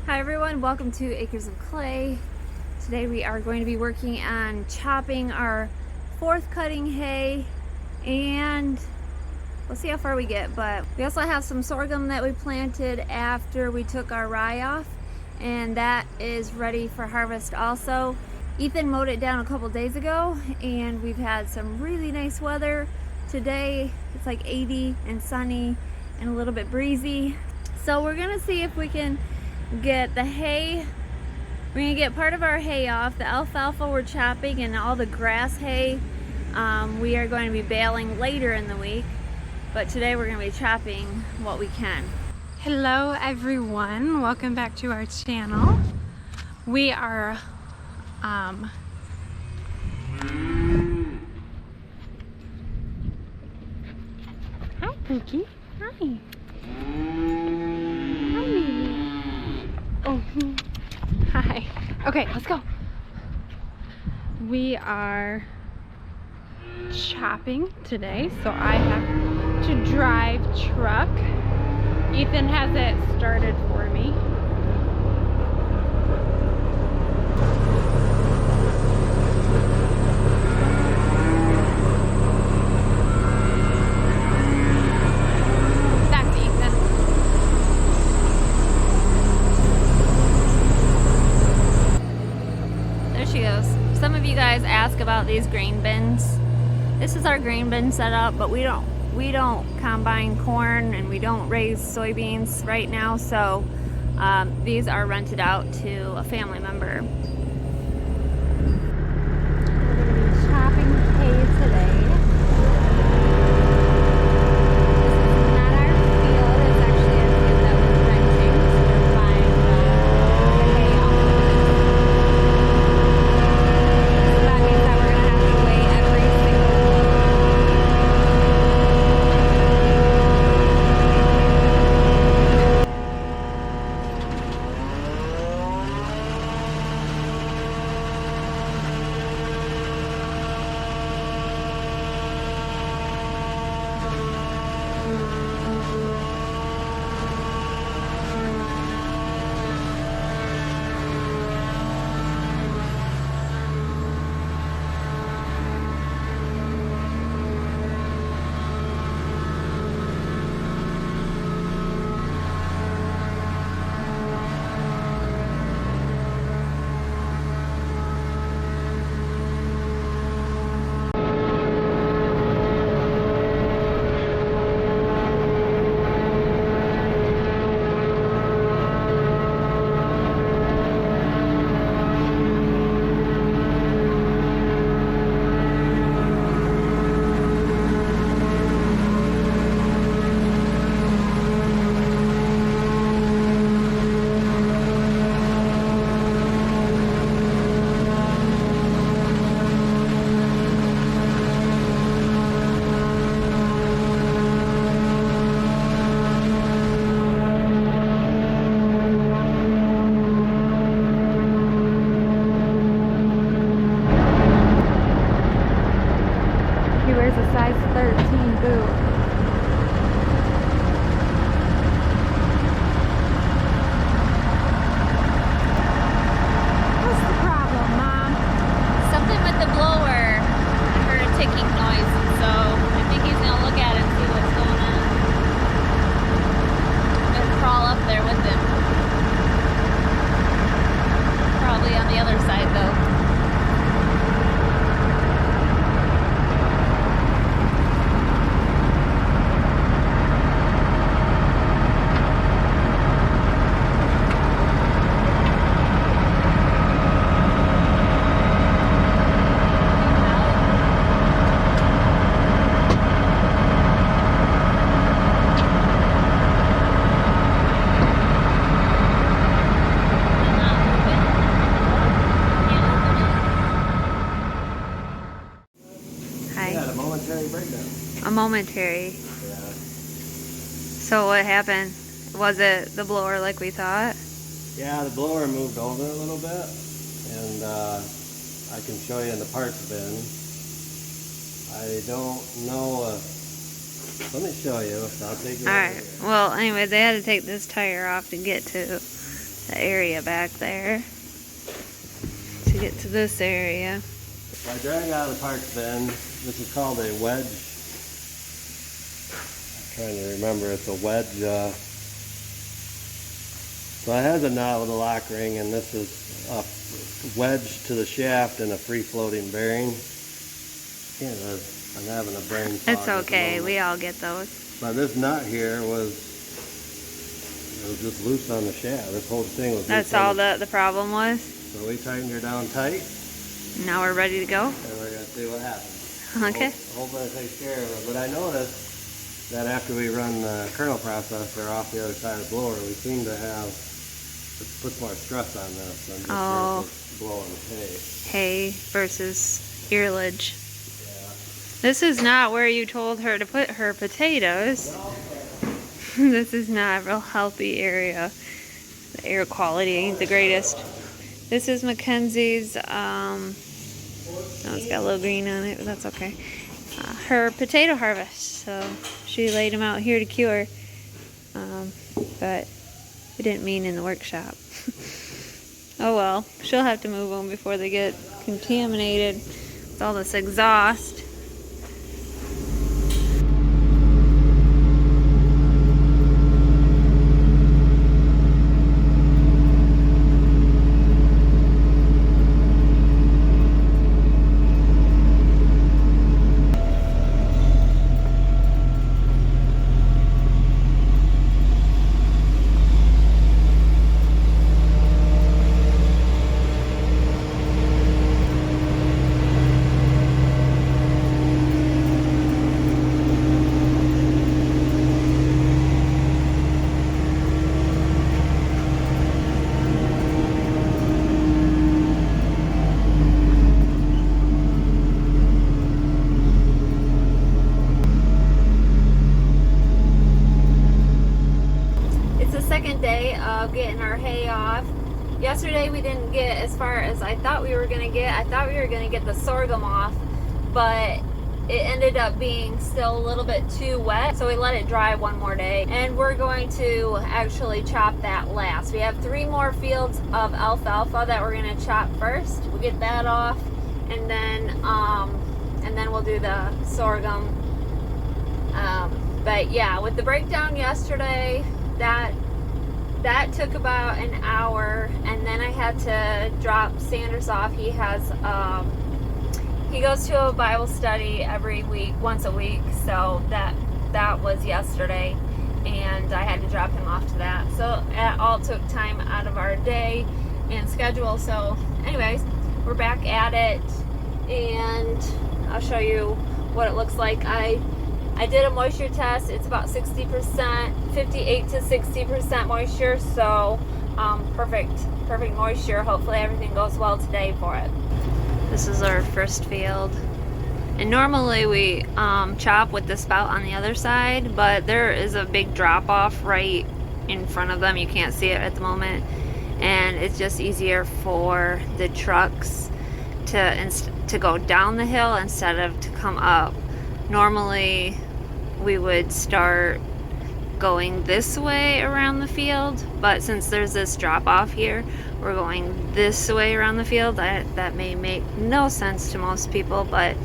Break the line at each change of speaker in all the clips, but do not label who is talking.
Hi everyone, welcome to Acres of Clay. Today we are going to be working on chopping our fourth cutting hay, and we'll see how far we get. But we also have some sorghum that we planted after we took our rye off, and that is ready for harvest also. Ethan mowed it down a couple days ago, and we've had some really nice weather. Today it's like 80 and sunny and a little bit breezy. So we're gonna see if we can get the hay. We're gonna get part of our hay off. The alfalfa we're chopping, and all the grass hay we are going to be baling later in the week, but today we're going to be chopping what we can.
Hello everyone, welcome back to our channel. We are hi Pookie. Hi. Oh, hi. Okay, let's go. We are chopping today, so I have to drive truck. Ethan has it started for me.
Some of you guys ask about these grain bins. This is our grain bin setup, but we don't combine corn and we don't raise soybeans right now, so these are rented out to a family member. We're going to be chopping hay today. A momentary.
Yeah.
So what happened? Was it the blower like we thought?
Yeah, the blower moved over a little bit, and I can show you in the parts bin. I don't know if, let me show you. I'll take you over
Alright,
here.
well anyway, they had to take this tire off to get to the area back there to get to this area.
If I drag out of the parts bin, this is called a wedge. I'm trying to remember, it's a wedge. So it has a knot with a lock ring, and this is a wedge to the shaft and a free-floating bearing. I'm having a brain fog.
It's okay, we all get those.
But this nut here was just loose on the shaft. This whole thing was loose.
That's all the problem was?
So we tightened her down tight.
Now we're ready to go?
And we're going to see what happens.
Okay.
Hopefully it takes care of it. But I noticed that after we run the kernel processor off the other side of the blower, we seem to have, it puts more stress on this than just blowing hay.
Hay versus earlage.
Yeah.
This is not where you told her to put her potatoes. This is not a real healthy area. The air quality ain't the greatest. This is Mackenzie's, oh, it's got a little green on it, but that's okay. Her potato harvest. So she laid them out here to cure. But we didn't mean in the workshop. Oh well, she'll have to move them before they get contaminated with all this exhaust. Day of getting our hay off. Yesterday we didn't get as far as I thought we were gonna get. I thought we were gonna get the sorghum off, but it ended up being still a little bit too wet, so we let it dry one more day, and we're going to actually chop that last. We have 3 more fields of alfalfa that we're gonna chop first. We'll get that off, and then we'll do the sorghum. But yeah, with the breakdown yesterday, that took about an hour, and then I had to drop Sanders off. He has he goes to a Bible study every week, once a week, so that was yesterday, and I had to drop him off to that. So it all took time out of our day and schedule. So anyways, we're back at it, and I'll show you what it looks like. I did a moisture test. It's about 60%, 58 to 60% moisture, so perfect moisture. Hopefully everything goes well today for it. This is our first field, and normally we chop with the spout on the other side, but there is a big drop off right in front of them. You can't see it at the moment, and it's just easier for the trucks to go down the hill instead of to come up. Normally we would start going this way around the field, but since there's this drop off here, we're going this way around the field. That may make no sense to most people, but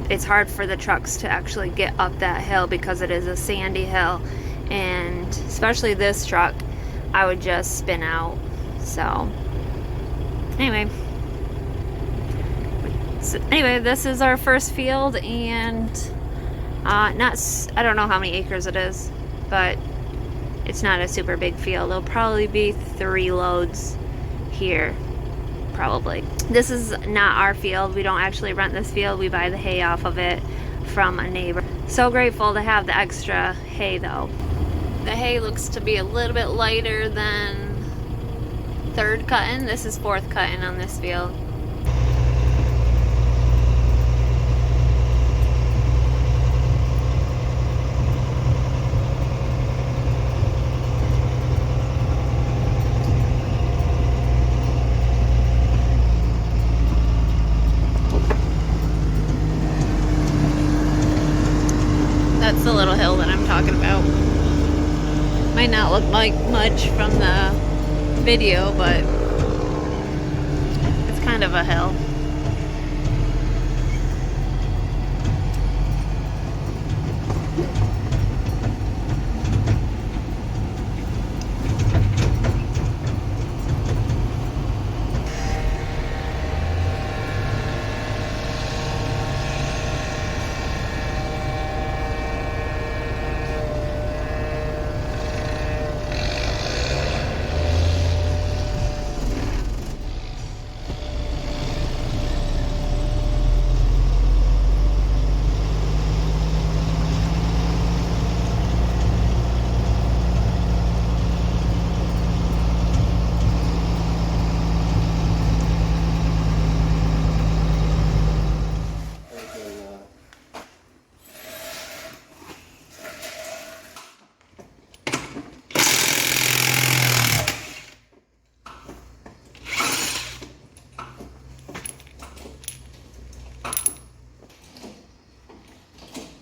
it's hard for the trucks to actually get up that hill because it is a sandy hill, and especially this truck, I would just spin out. So anyway, this is our first field, and I don't know how many acres it is, but it's not a super big field. There'll probably be 3 loads here, probably. This is not our field. We don't actually rent this field. We buy the hay off of it from a neighbor. So grateful to have the extra hay though. The hay looks to be a little bit lighter than 3rd cutting. This is 4th cutting on this field. That's the little hill that I'm talking about. Might not look like much from the video, but it's kind of a hill.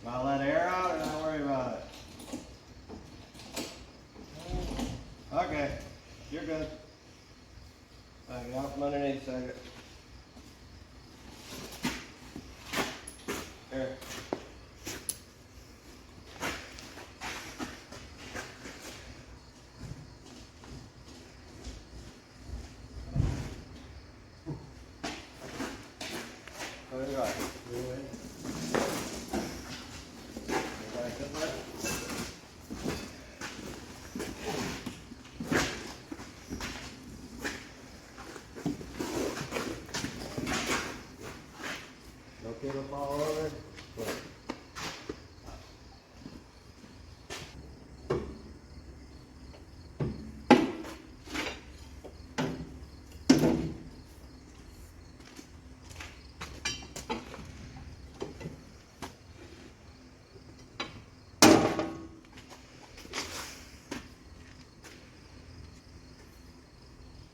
I'll let air out or not worry about it. Okay, you're good. Get out from underneath a second. Here. There you go. Okay to fall over? Good.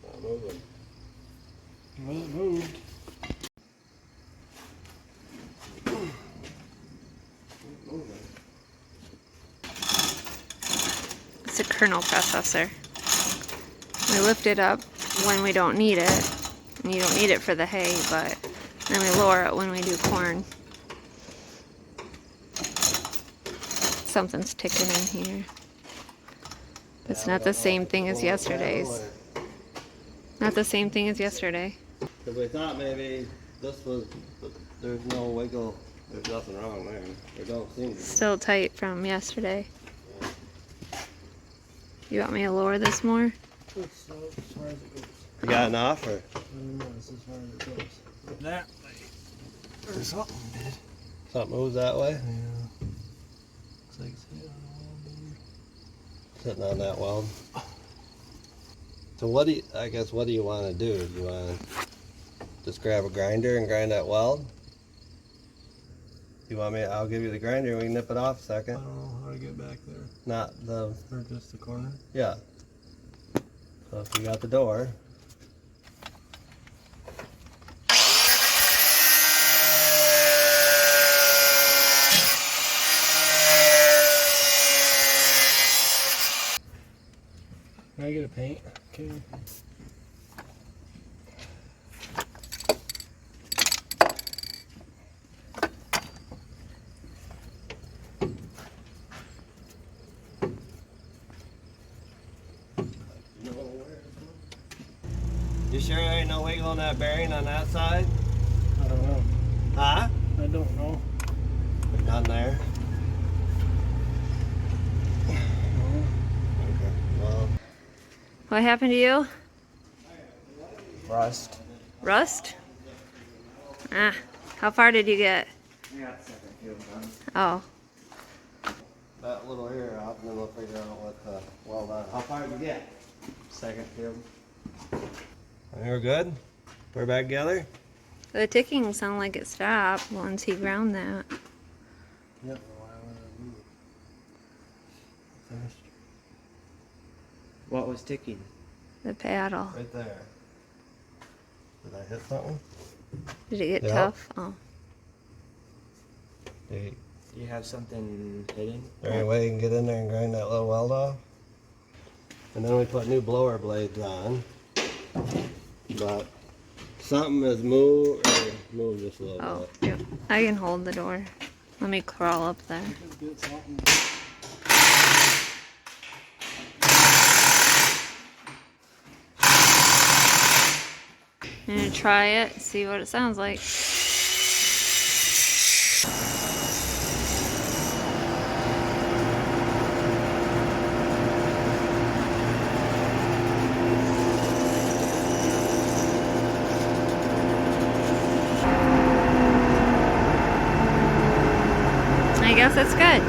Not moving.
Well, it moved.
It's a kernel processor. We lift it up when we don't need it. And you don't need it for the hay, but then we lower it when we do corn. Something's ticking in here. It's not the same thing as yesterday's. Not the same thing as yesterday.
Because we thought maybe this was, there's no wiggle, there's nothing wrong there. There don't seem to be.
Still tight from yesterday. You want me to lower this more?
It's as far as it goes.
You got enough or?
I don't know, it's as far as it goes. That way. Or something did.
Something moves that way?
Yeah. Looks like it's hitting on the wall, dude.
Sitting on that weld. So what do you, I guess what do you want to do? Do you want to just grab a grinder and grind that weld? You want me, I'll give you the grinder and we can nip it off a
I
second.
don't know how to get back there.
Not the,
Or just the corner.
yeah. So if you got the door.
Can I get a paint? Okay.
You sure there ain't no wiggle on that bearing on that side?
I don't know.
Huh?
I don't know.
There's none there. Okay, well.
What happened to you?
Rust.
Rust? Ah, how far did you get?
I got the second field done.
Oh,
That little area off and then we'll figure out what the weld on. How far did you get?
Second field.
We're good? We're back together?
the ticking sounded like it stopped once he ground that.
Yep.
Finished.
What was ticking?
The paddle.
Right there. Did I hit something?
Did it get
Yeah.
tough? Oh.
Is
Do you have something hidden?
there any way you can get in there and grind that little weld off? And then we put new blower blades on. But something has moved just a little
Oh,
bit.
yep. I can hold the door. Let me crawl up there.
Get something.
I'm gonna try it, see what it sounds like. I guess it's good.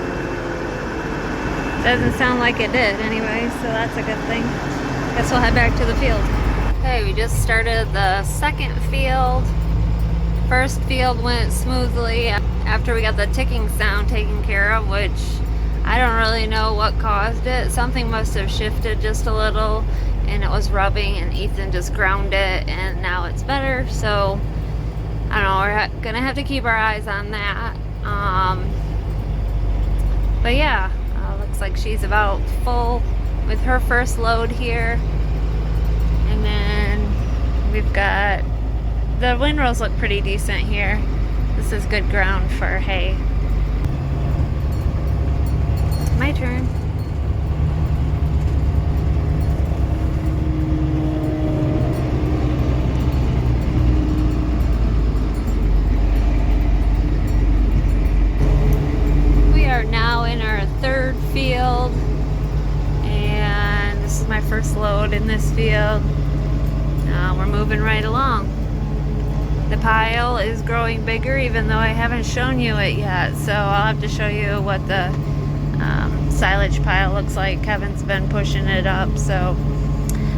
Doesn't sound like it did anyway, so that's a good thing. Guess we'll head back to the field. Okay, we just started the second field. First field went smoothly after we got the ticking sound taken care of, which I don't really know what caused it. Something must have shifted just a little and it was rubbing, and Ethan just ground it and now it's better. So I don't know, we're gonna have to keep our eyes on that. But yeah, looks like she's about full with her first load here. And then we've got, the windrows look pretty decent here. This is good ground for hay. My turn. We are now in our third field, and this is my first load in this field. We're moving right along. The pile is growing bigger, even though I haven't shown you it yet, so I'll have to show you what the silage pile looks like. Kevin's been pushing it up, so.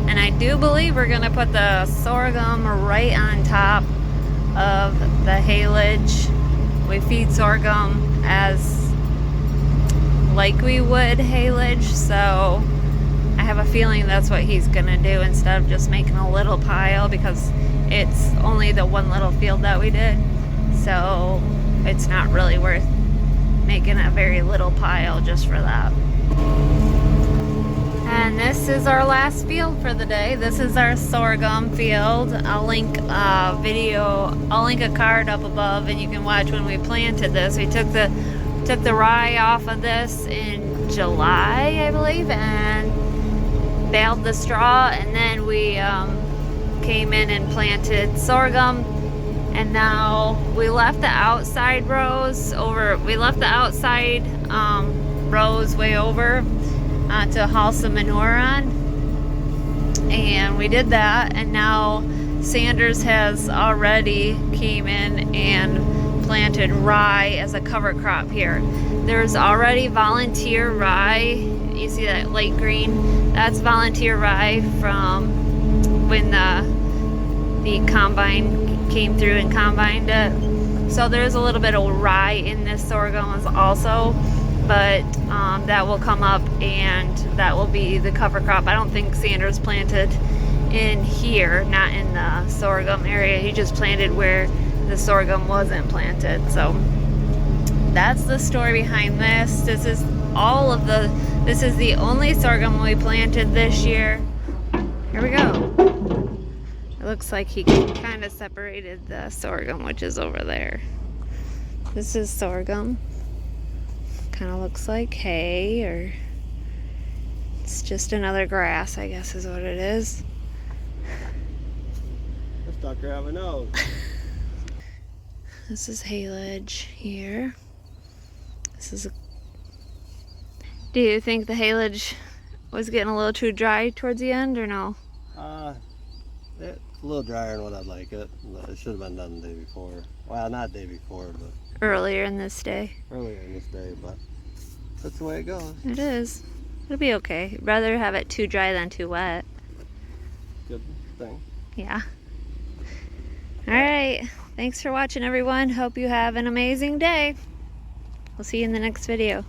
And I do believe we're gonna put the sorghum right on top of the haylage. We feed sorghum as like we would haylage, so I have a feeling that's what he's gonna do instead of just making a little pile, because it's only the one little field that we did, so it's not really worth making a very little pile just for that. And this is our last field for the day. This is our sorghum field. I'll link a card up above and you can watch when we planted this. We took the rye off of this in July, I believe, and baled the straw, and then we came in and planted sorghum. And now we left the outside rows over. We left the outside rows way over to haul some manure on, and we did that. And now Sanders has already came in and planted rye as a cover crop here. There's already volunteer rye. You see that light green? That's volunteer rye from when the combine came through and combined it. So there's a little bit of rye in this sorghum also, but that will come up and that will be the cover crop. I don't think Sanders planted in here, not in the sorghum area. He just planted where the sorghum wasn't planted. So that's the story behind this. This is the only sorghum we planted this year. Here we go. It looks like he kind of separated the sorghum, which is over there. This is sorghum. Kind of looks like hay, or it's just another grass, I guess is what it is.
Let's start grabbing those.
This is haylage here. Do you think the haylage was getting a little too dry towards the end, or no?
It's a little drier than what I'd like it. It should have been done the day before. Well, not the day before, but
Earlier in this day.
earlier in this day, but that's the way it goes.
It is. It'll be okay. Rather have it too dry than too wet.
Good thing.
Yeah. Alright. Thanks for watching, everyone. Hope you have an amazing day. We'll see you in the next video.